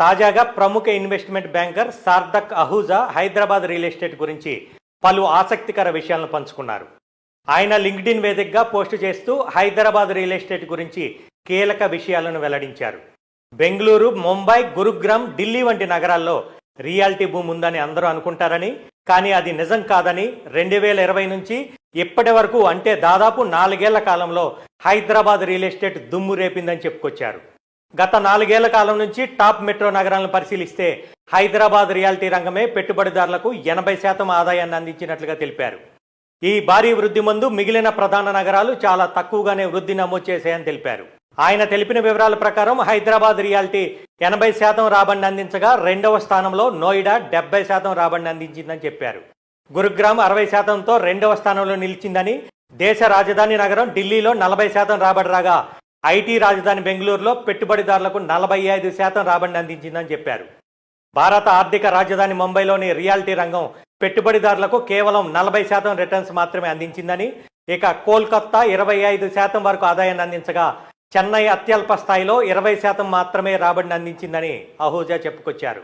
తాజాగా ప్రముఖ investment banker Sarthak Ahuja Hyderabad real estate గురించి పలు ఆసక్తికర విషయాలను పంచుకున్నారు. ఆయన లింక్డ్ఇన్ వేదికగా పోస్టు చేస్తూ హైదరాబాద్ రియల్ ఎస్టేట్ గురించి కీలక విషయాలను వెల్లడించారు. బెంగళూరు, ముంబై, గురుగ్రామ్, ఢిల్లీ వంటి నగరాల్లో రియాలిటీ భూమి ఉందని అందరూ అనుకుంటారని, కానీ అది నిజం కాదని 2020 నుంచి ఇప్పటి వరకు అంటే దాదాపు 4 ఏళ్ల కాలంలో హైదరాబాద్ రియల్ ఎస్టేట్ దుమ్ము రేపిందని చెప్పుకొచ్చారు. గత 4 ఏళ్ల కాలం నుంచి టాప్ మెట్రో నగరాలను పరిశీలిస్తే హైదరాబాద్ రియాలిటీ రంగమే పెట్టుబడిదారులకు 80% ఆదాయాన్ని అందించినట్లుగా తెలిపారు. ఈ భారీ వృద్ధి ముందు మిగిలిన ప్రధాన నగరాలు చాలా తక్కువగానే వృద్ధి నమోదు చేశాయని తెలిపారు. ఆయన తెలిపిన వివరాల ప్రకారం హైదరాబాద్ రియాలిటీ 80% రాబడిని అందించగా రెండవ స్థానంలో నోయిడా 70% రాబడిని అందించిందని చెప్పారు. గురుగ్రామ్ 60%తో రెండవ స్థానంలో నిలిచిందని, దేశ రాజధాని నగరం ఢిల్లీలో 40% రాబడి రాగా ఐటీ రాజధాని బెంగళూరులో పెట్టుబడిదారులకు 45% రాబడిని అందించిందని చెప్పారు. భారత ఆర్థిక రాజధాని ముంబైలోని రియాలిటీ రంగం పెట్టుబడిదారులకు కేవలం 40% రిటర్న్స్ మాత్రమే అందించిందని, ఇక కోల్కతా 25% వరకు ఆదాయాన్ని అందించగా చెన్నై అత్యల్ప స్థాయిలో 20% మాత్రమే రాబడిని అందించిందని అహూజా చెప్పుకొచ్చారు.